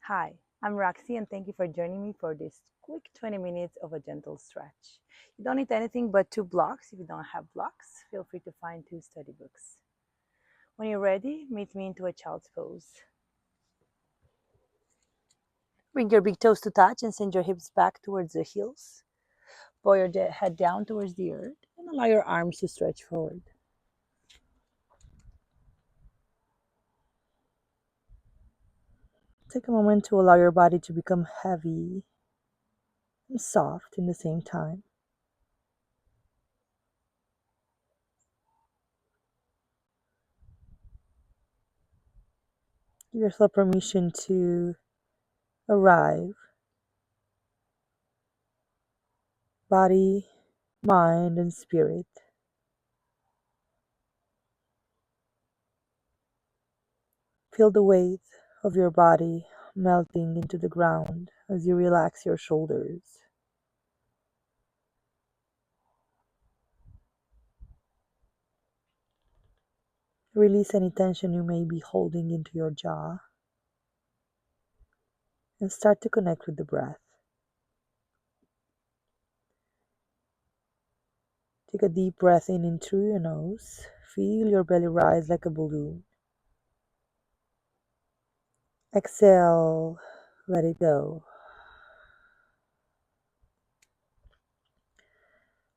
Hi, I'm Roxy, and thank you for joining me for this quick 20 minutes of a gentle stretch. You don't need anything but two blocks. If you don't have blocks, feel free to find two study books. When you're ready, meet me into a child's pose. Bring your big toes to touch and send your hips back towards the heels. Bow your head down towards the earth and allow your arms to stretch forward. Take a moment to allow your body to become heavy and soft in the same time. Give yourself permission to arrive, body, mind, and spirit. Feel the weight of your body melting into the ground as you relax your shoulders. Release any tension you may be holding into your jaw and start to connect with the breath. Take a deep breath in through your nose. Feel your belly rise like a balloon. Exhale, let it go.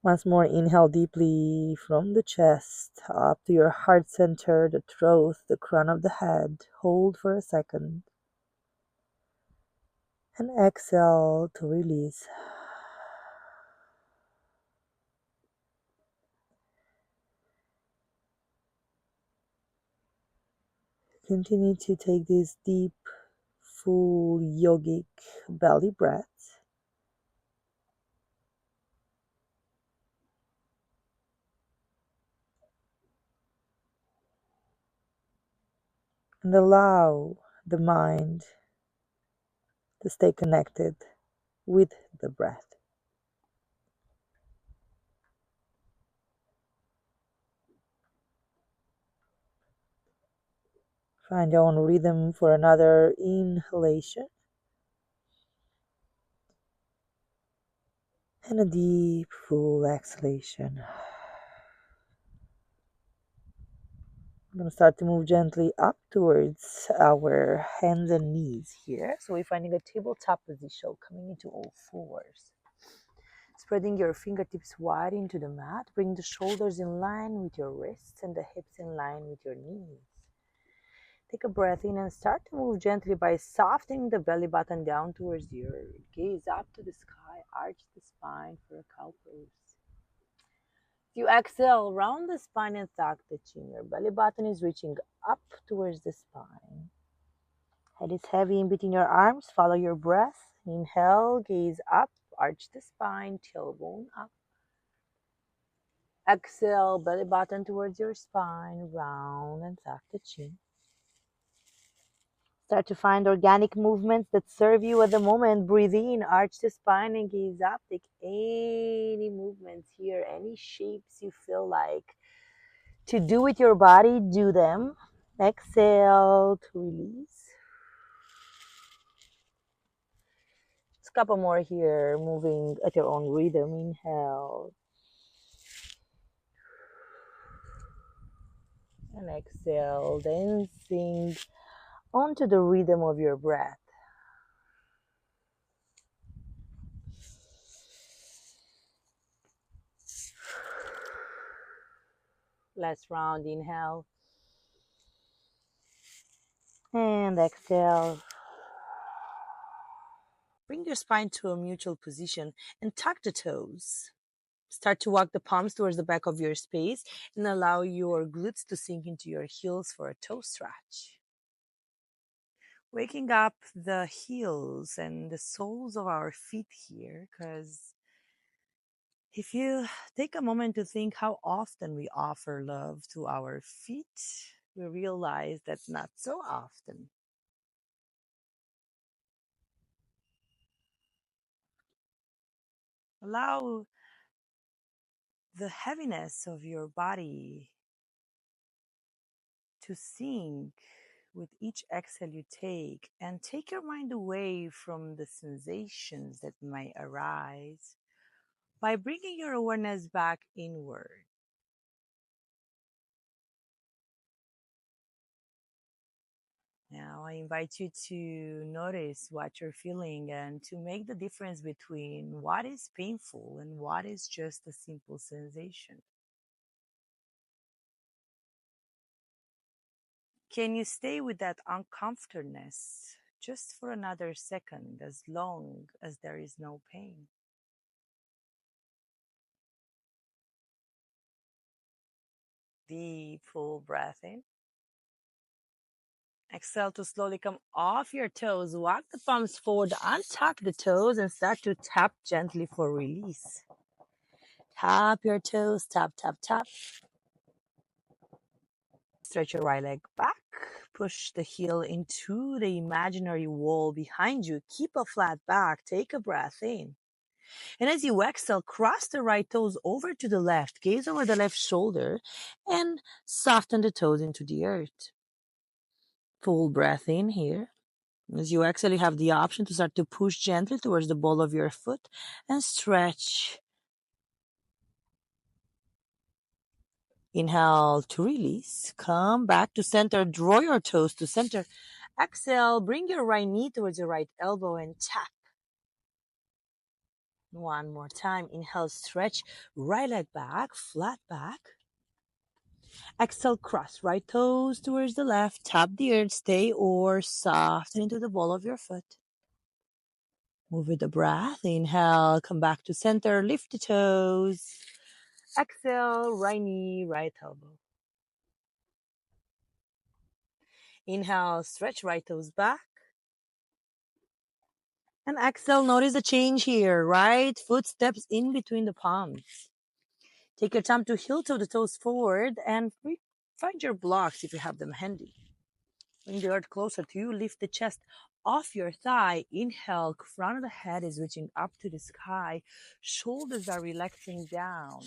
Once more, inhale deeply from the chest up to your heart center, the throat, the crown of the head. Hold for a second. And exhale to release. Continue to take these deep, full yogic belly breaths. And allow the mind to stay connected with the breath. Find your own rhythm for another inhalation and a deep, full exhalation. I'm going to start to move gently up towards our hands and knees here. So we're finding a tabletop position, coming into all fours. Spreading your fingertips wide into the mat. Bring the shoulders in line with your wrists and the hips in line with your knees. Take a breath in and start to move gently by softening the belly button down towards the earth. Gaze up to the sky. Arch the spine for a cow pose. As you exhale, round the spine and tuck the chin. Your belly button is reaching up towards the spine. Head is heavy in between your arms. Follow your breath. Inhale, gaze up, arch the spine, tailbone up. Exhale, belly button towards your spine, round and tuck the chin. Start to find organic movements that serve you at the moment. Breathe in, arch the spine and gaze up. Take any movements here, any shapes you feel like to do with your body, do them. Exhale to release. Just a couple more here, moving at your own rhythm. Inhale. And exhale, dancing onto the rhythm of your breath. Last round, inhale. And exhale. Bring your spine to a neutral position and tuck the toes. Start to walk the palms towards the back of your space and allow your glutes to sink into your heels for a toe stretch. Waking up the heels and the soles of our feet here, because if you take a moment to think how often we offer love to our feet, we realize that not so often. Allow the heaviness of your body to sink with each exhale you take, and take your mind away from the sensations that may arise by bringing your awareness back inward. Now, I invite you to notice what you're feeling and to make the difference between what is painful and what is just a simple sensation. Can you stay with that uncomfortableness just for another second, as long as there is no pain? Deep, full breath in. Exhale to slowly come off your toes. Walk the palms forward, untuck the toes, and start to tap gently for release. Tap your toes, tap, tap, tap. Stretch your right leg back. Push the heel into the imaginary wall behind you. Keep a flat back. Take a breath in. And as you exhale, cross the right toes over to the left. Gaze over the left shoulder and soften the toes into the earth. Full breath in here. As you exhale, you have the option to start to push gently towards the ball of your foot and stretch. Inhale to release. Come back to center. Draw your toes to center. Exhale, bring your right knee towards your right elbow and tap. One more time. Inhale, stretch. Right leg back, flat back. Exhale, cross right toes towards the left. Tap the earth. Stay or soften into the ball of your foot. Move with the breath. Inhale, come back to center. Lift the toes. Exhale, right knee, right elbow. Inhale, stretch right toes back. And exhale, notice the change here. Right foot steps in between the palms. Take your time to heel toe the toes forward and find your blocks if you have them handy. Bring the earth closer to you. Lift the chest off your thigh. Inhale, crown of the head is reaching up to the sky. Shoulders are relaxing down.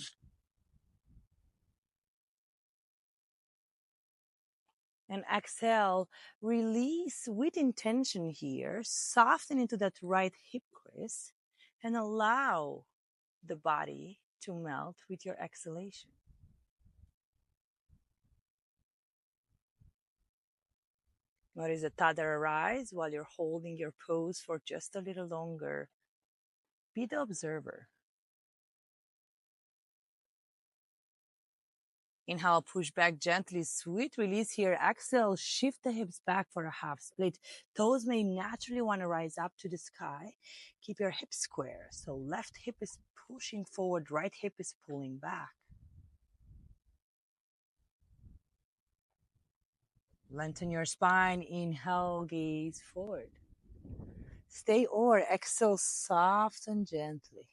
And exhale, release with intention here. Soften into that right hip crease and allow the body to melt with your exhalation. Notice the thought that arise while you're holding your pose for just a little longer. Be the observer. Inhale, push back gently, sweet release here. Exhale, shift the hips back for a half split. Toes may naturally want to rise up to the sky. Keep your hips square. So left hip is pushing forward, right hip is pulling back. Lengthen your spine. Inhale, gaze forward. Stay or exhale, soft and gently.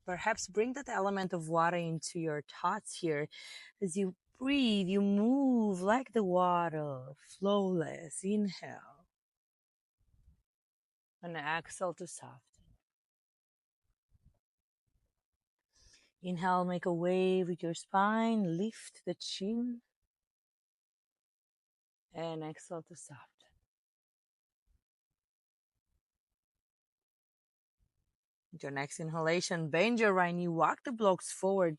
Perhaps bring that element of water into your thoughts here. As you breathe, you move like the water, flowless. Inhale. And exhale to soften. Inhale, make a wave with your spine. Lift the chin. And exhale to soften. With your next inhalation, bend your right knee. Walk the blocks forward.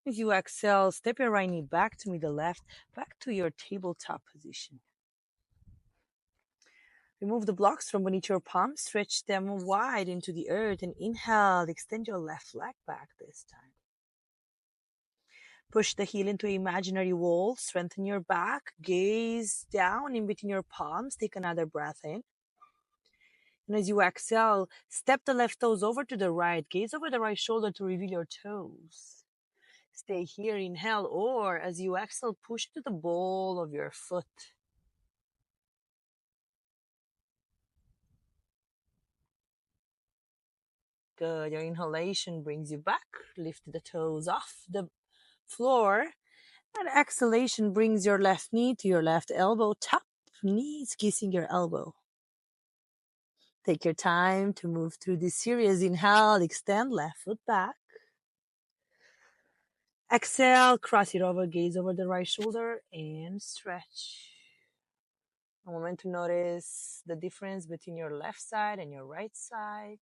As you exhale, step your right knee back to meet the left, back to your tabletop position. Remove the blocks from beneath your palms, stretch them wide into the earth, and inhale, extend your left leg back this time. Push the heel into an imaginary wall, strengthen your back, gaze down in between your palms, take another breath in. And as you exhale, step the left toes over to the right, gaze over the right shoulder to reveal your toes. Stay here, inhale, or as you exhale, push to the ball of your foot. Good. Your inhalation brings you back. Lift the toes off the floor. And exhalation brings your left knee to your left elbow. Tap knees kissing your elbow. Take your time to move through this series. Inhale, extend left foot back. Exhale, cross it over, gaze over the right shoulder, and stretch. A moment to notice the difference between your left side and your right side.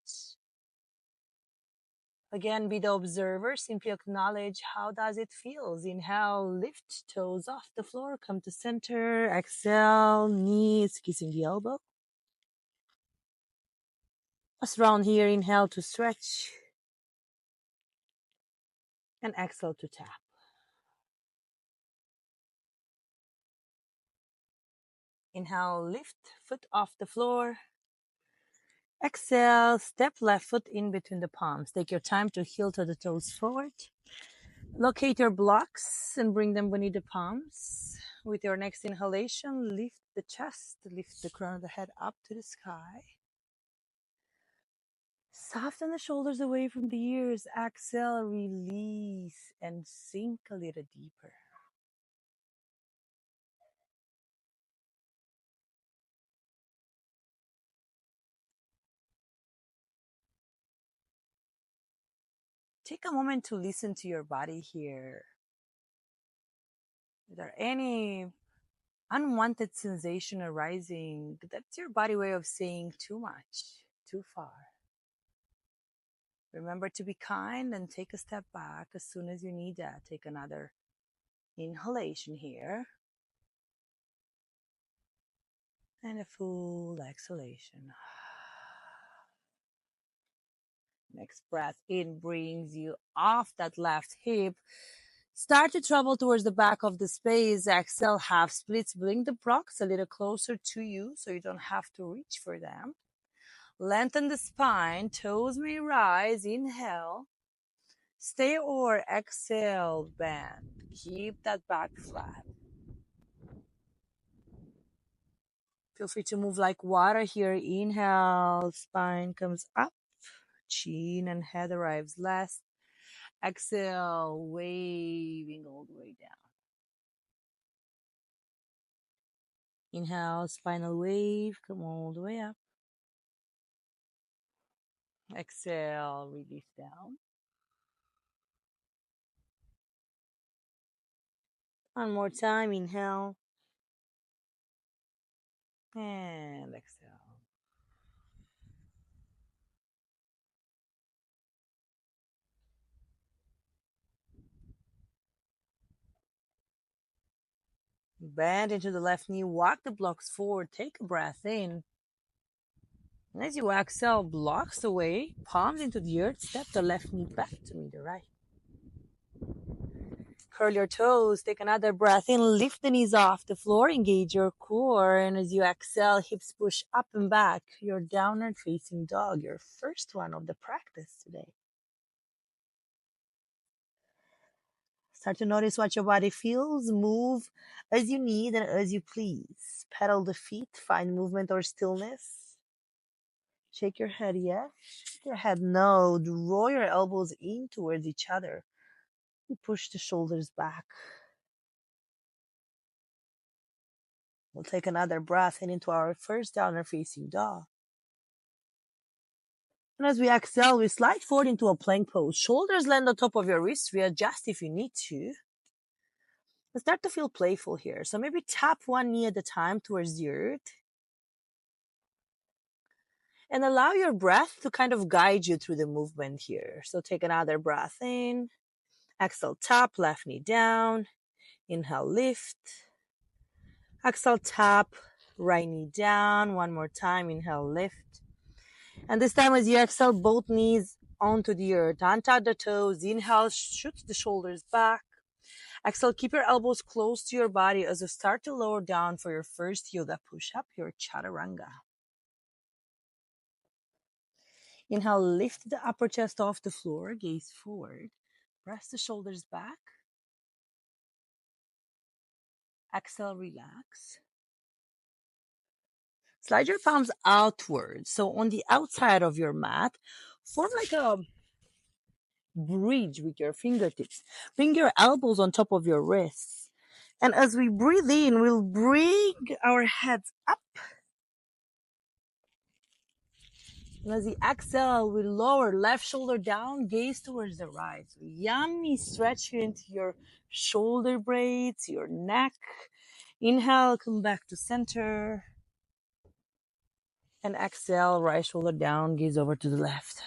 Again, be the observer. Simply acknowledge how does it feel. Inhale, lift toes off the floor, come to center. Exhale, knees kissing the elbow. Last round here. Inhale to stretch. And exhale to tap. Inhale, lift, foot off the floor. Exhale, step left foot in between the palms. Take your time to heel to the toes forward. Locate your blocks and bring them beneath the palms. With your next inhalation, lift the chest, lift the crown of the head up to the sky. Soften the shoulders away from the ears. Exhale, release, and sink a little deeper. Take a moment to listen to your body here. Is there any unwanted sensation arising? That's your body way of saying too much, too far. Remember to be kind and take a step back as soon as you need that. Take another inhalation here. And a full exhalation. Next breath in brings you off that left hip. Start to travel towards the back of the space. Exhale, half splits. Bring the blocks a little closer to you so you don't have to reach for them. Lengthen the spine. Toes may rise. Inhale. Stay or exhale, bend. Keep that back flat. Feel free to move like water here. Inhale, spine comes up. Chin and head arrives last. Exhale, waving all the way down. Inhale, spinal wave, come all the way up. Exhale, release down. One more time, inhale. And exhale. Bend into the left knee, walk the blocks forward, take a breath in. And as you exhale, blocks away, palms into the earth, step the left knee back to meet the right. Curl your toes, take another breath in, lift the knees off the floor, engage your core, and as you exhale, hips push up and back, your downward facing dog, your first one of the practice today. Start to notice what your body feels, move as you need and as you please. Pedal the feet, find movement or stillness. Shake your head yes, shake your head no, draw your elbows in towards each other. You push the shoulders back. We'll take another breath in into our first downward facing dog. And as we exhale, we slide forward into a plank pose. Shoulders land on top of your wrists. Readjust if you need to. And start to feel playful here. So maybe tap one knee at a time towards the earth. And allow your breath to kind of guide you through the movement here. So take another breath in. Exhale, tap, left knee down. Inhale, lift. Exhale, tap, right knee down. One more time. Inhale, lift. And this time as you exhale, both knees onto the earth. Untap the toes. Inhale, shoot the shoulders back. Exhale, keep your elbows close to your body as you start to lower down for your first yoga push-up, your chaturanga. Inhale, lift the upper chest off the floor, gaze forward. Press the shoulders back. Exhale, relax. Slide your palms outwards. So on the outside of your mat, form like a bridge with your fingertips. Bring your elbows on top of your wrists. And as we breathe in, we'll bring our heads up. And as you exhale, we lower left shoulder down, gaze towards the right. So yummy stretch here into your shoulder blades, your neck. Inhale, come back to center. And exhale, right shoulder down, gaze over to the left.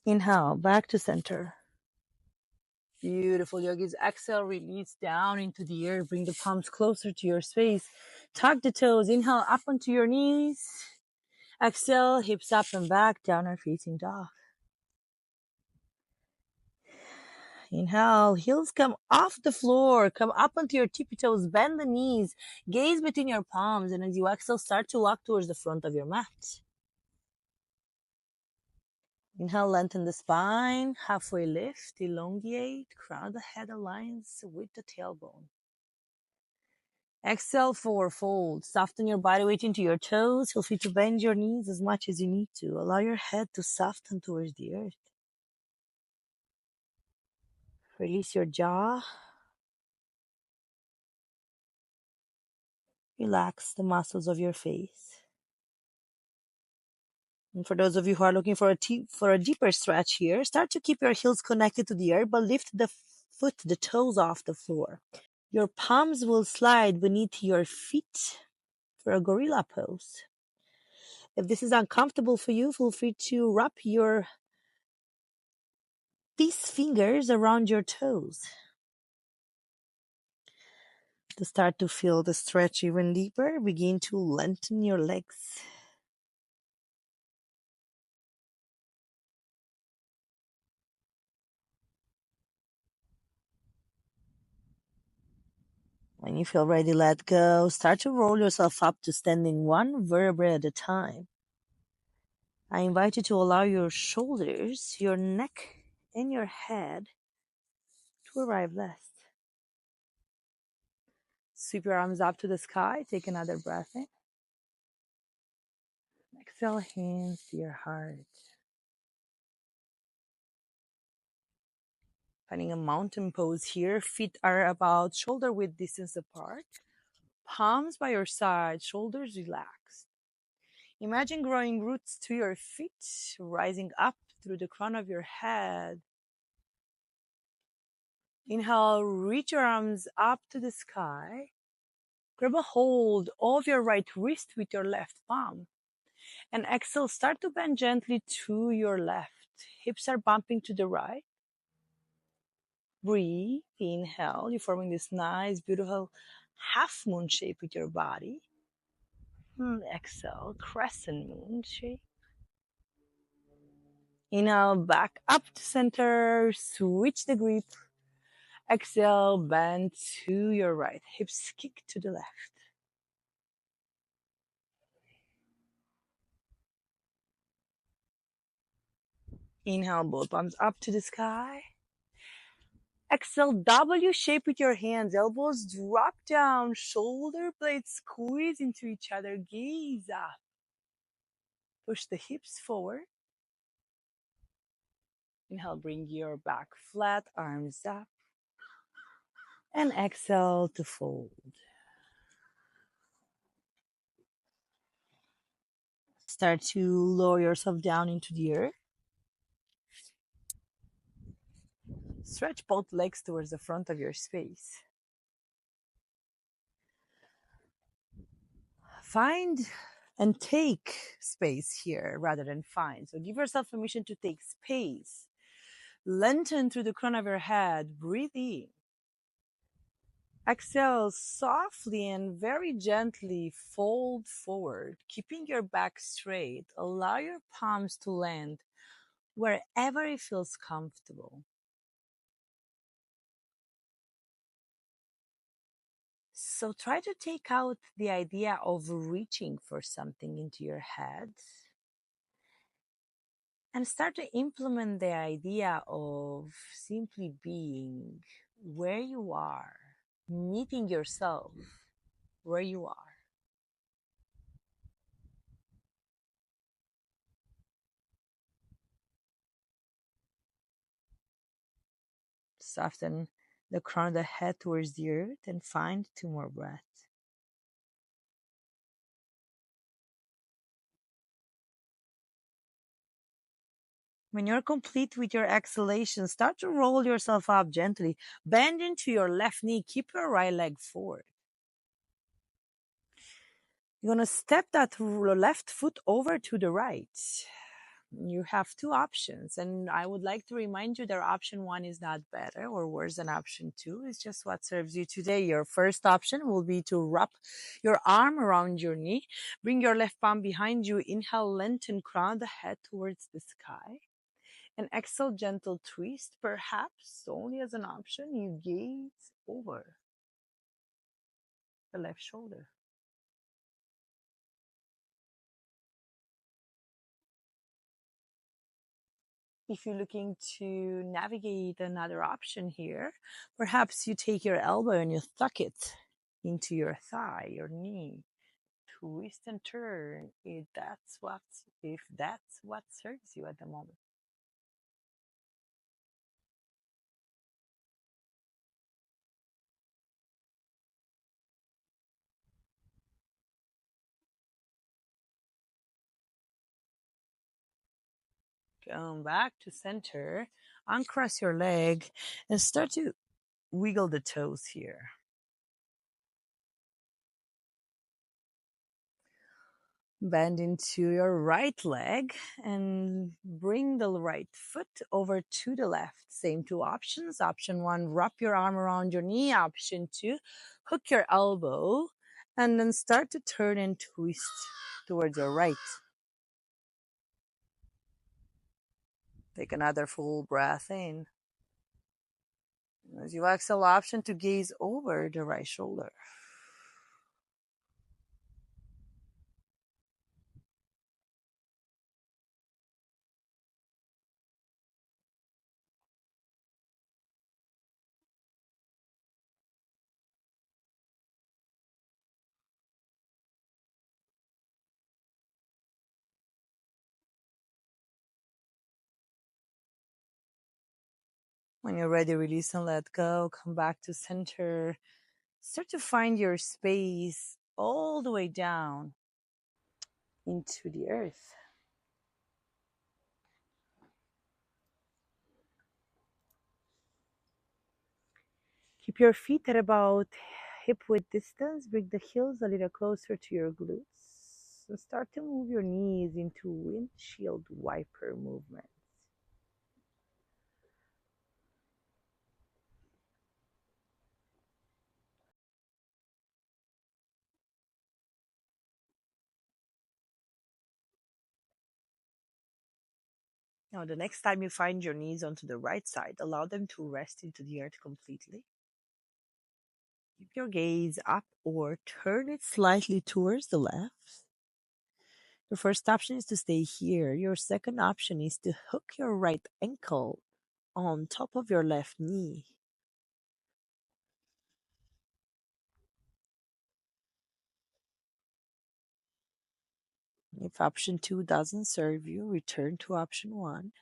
Inhale, back to center. Beautiful, yogis. Exhale, release down into the air. Bring the palms closer to your space. Tuck the toes. Inhale, up onto your knees. Exhale, hips up and back, downward facing dog. Inhale, heels come off the floor. Come up onto your tippy toes. Bend the knees. Gaze between your palms. And as you exhale, start to walk towards the front of your mat. Inhale, lengthen the spine, halfway lift, elongate, crown of the head aligns with the tailbone. Exhale, forward fold. Soften your body weight into your toes. Feel free to bend your knees as much as you need to. Allow your head to soften towards the earth. Release your jaw. Relax the muscles of your face. And for those of you who are looking for a deeper stretch here, start to keep your heels connected to the earth, but lift the toes off the floor. Your palms will slide beneath your feet for a gorilla pose. If this is uncomfortable for you, feel free to wrap these fingers around your toes to start to feel the stretch even deeper. Begin to lengthen your legs. When you feel ready, let go. Start to roll yourself up to standing one vertebra at a time. I invite you to allow your shoulders, your neck, and your head to arrive last. Sweep your arms up to the sky. Take another breath in. Exhale, hands to your heart. Finding a mountain pose here. Feet are about shoulder width distance apart. Palms by your side, shoulders relaxed. Imagine growing roots to your feet, rising up through the crown of your head. Inhale, reach your arms up to the sky. Grab a hold of your right wrist with your left palm. And exhale, start to bend gently to your left. Hips are bumping to the right. Breathe. Inhale. You're forming this nice, beautiful half moon shape with your body. Exhale. Crescent moon shape. Inhale. Back up to center. Switch the grip. Exhale. Bend to your right. Hips kick to the left. Inhale. Both palms up to the sky. Exhale, W shape with your hands. Elbows drop down. Shoulder blades squeeze into each other. Gaze up. Push the hips forward. Inhale, bring your back flat, arms up. And exhale to fold. Start to lower yourself down into the earth. Stretch both legs towards the front of your space. Find and take space here rather than find. So give yourself permission to take space. Lengthen through the crown of your head. Breathe in. Exhale softly and very gently fold forward, keeping your back straight. Allow your palms to land wherever it feels comfortable. So try to take out the idea of reaching for something into your head and start to implement the idea of simply being where you are, meeting yourself where you are. Soften the crown of the head towards the earth and find 2 more breaths. When you're complete with your exhalation, start to roll yourself up gently. Bend into your left knee. Keep your right leg forward. You're going to step that left foot over to the right. You have two options, and I would like to remind you that option one is not better or worse than option two. It's just what serves you today. Your first option will be to wrap your arm around your knee. Bring your left palm behind you. Inhale, lengthen, crown the head towards the sky. And exhale, gentle twist. Perhaps only as an option, you gaze over the left shoulder. If you're looking to navigate another option here, perhaps you take your elbow and you tuck it into your thigh, your knee. Twist and turn. If that's what serves you at the moment. Come back to center, uncross your leg, and start to wiggle the toes here. Bend into your right leg and bring the right foot over to the left. Same two options. Option one, wrap your arm around your knee. Option two, hook your elbow and then start to turn and twist towards your right. Take another full breath in. As you exhale, option to gaze over the right shoulder. When you're ready, release and let go. Come back to center. Start to find your space all the way down into the earth. Keep your feet at about hip width distance. Bring the heels a little closer to your glutes. And start to move your knees into windshield wiper movements. Now, the next time you find your knees onto the right side, allow them to rest into the earth completely. Keep your gaze up or turn it slightly towards the left. Your first option is to stay here. Your second option is to hook your right ankle on top of your left knee. If option two doesn't serve you, return to option one.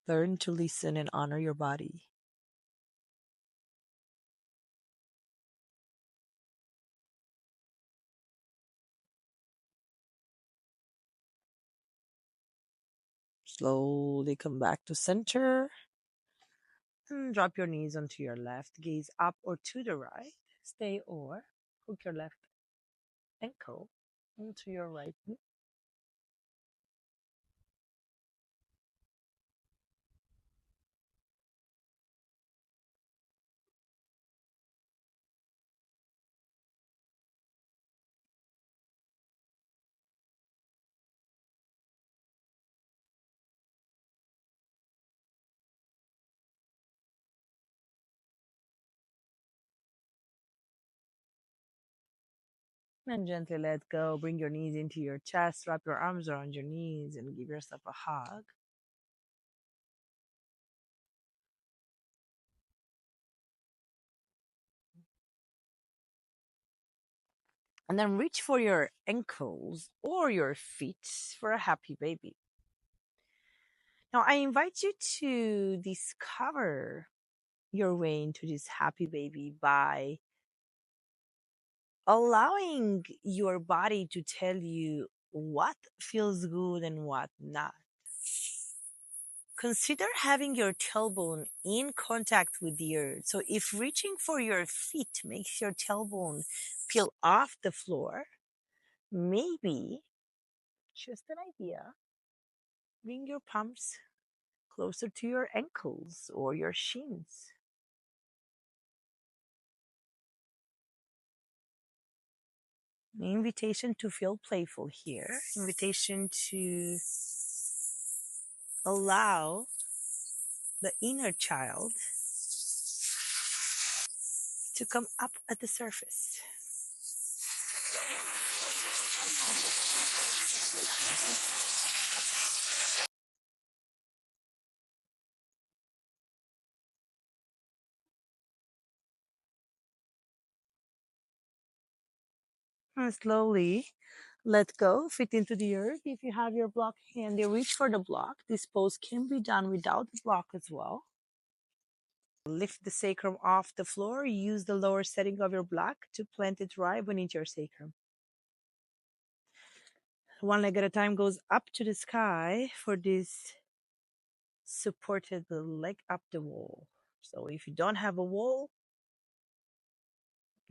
Learn to listen and honor your body. Slowly come back to center and drop your knees onto your left. Gaze up or to the right. Stay or hook your left ankle onto your right knee. And gently let go. Bring your knees into your chest. Wrap your arms around your knees and give yourself a hug. And then reach for your ankles or your feet for a happy baby. Now, I invite you to discover your way into this happy baby by allowing your body to tell you what feels good and what not. Consider having your tailbone in contact with the earth. So, if reaching for your feet makes your tailbone peel off the floor, maybe, just an idea, bring your palms closer to your ankles or your shins. Invitation to feel playful here. Invitation to allow the inner child to come up at the surface. And slowly let go, fit into the earth. If you have your block handy, reach for the block. This pose can be done without the block as well. Lift the sacrum off the floor. Use the lower setting of your block to plant it right beneath your sacrum. One leg at a time goes up to the sky for this supported leg up the wall. So if you don't have a wall,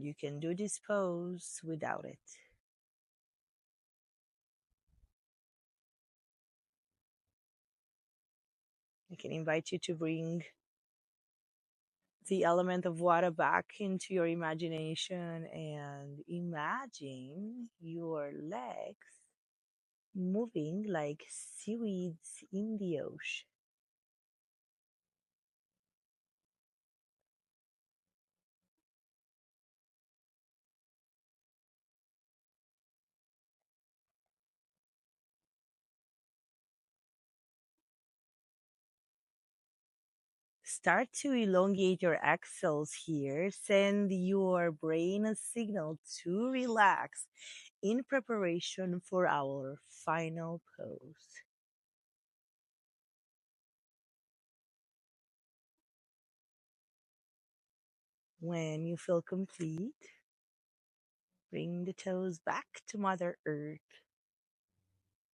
you can do this pose without it. I can invite you to bring the element of water back into your imagination and imagine your legs moving like seaweeds in the ocean. Start to elongate your exhales here. Send your brain a signal to relax in preparation for our final pose. When you feel complete, bring the toes back to Mother Earth.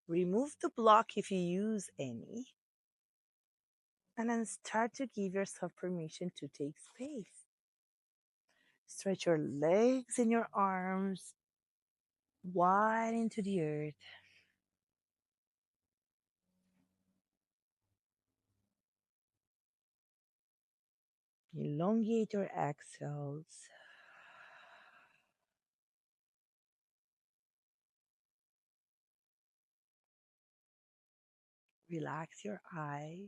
Remove the block if you use any, and then start to give yourself permission to take space. Stretch your legs and your arms wide into the earth. Elongate your exhales. Relax your eye.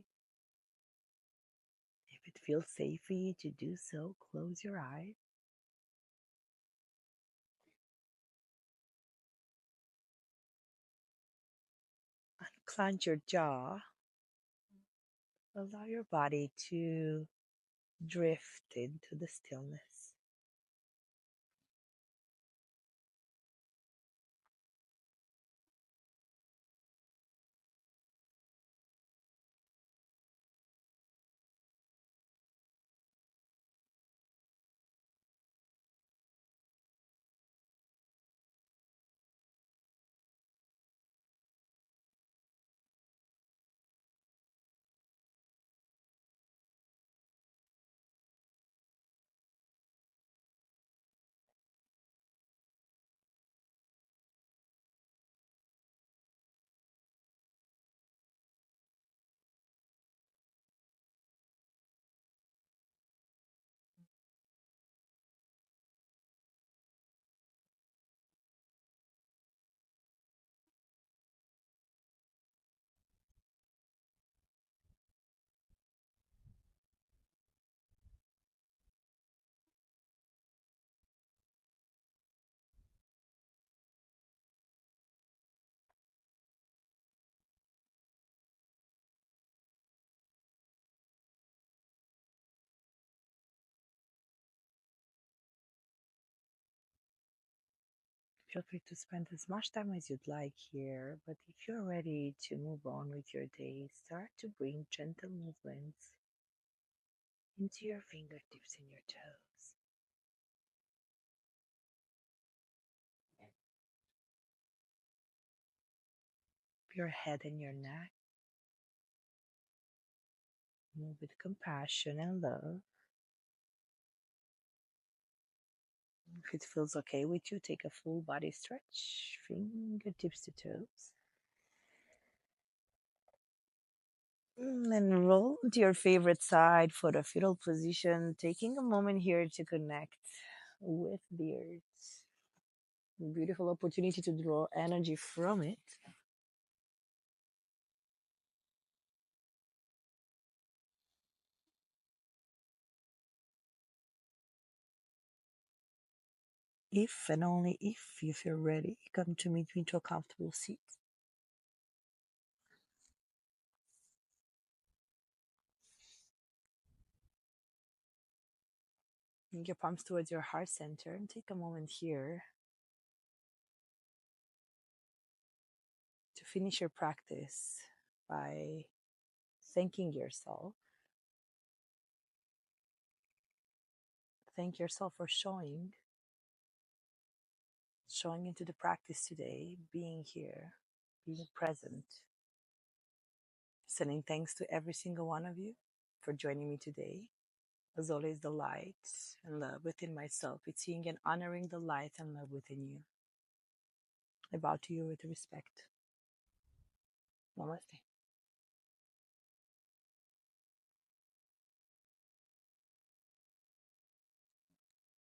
If it feels safe for you to do so, close your eyes. Unclench your jaw. Allow your body to drift into the stillness. Feel free to spend as much time as you'd like here, but if you're ready to move on with your day, start to bring gentle movements into your fingertips and your toes. your head and your neck. Move with compassion and love. If it feels okay with you, take a full body stretch, fingertips to toes. And roll to your favorite side for the fetal position, taking a moment here to connect with the earth. A beautiful opportunity to draw energy from it. If and only if you feel ready, come to meet me to a comfortable seat. Bring your palms towards your heart center and take a moment here to finish your practice by thanking yourself. Thank yourself for showing into the practice today, being here, being present. Sending thanks to every single one of you for joining me today. As always, the light and love within myself. It's seeing and honoring the light and love within you. I bow to you with respect. Namaste.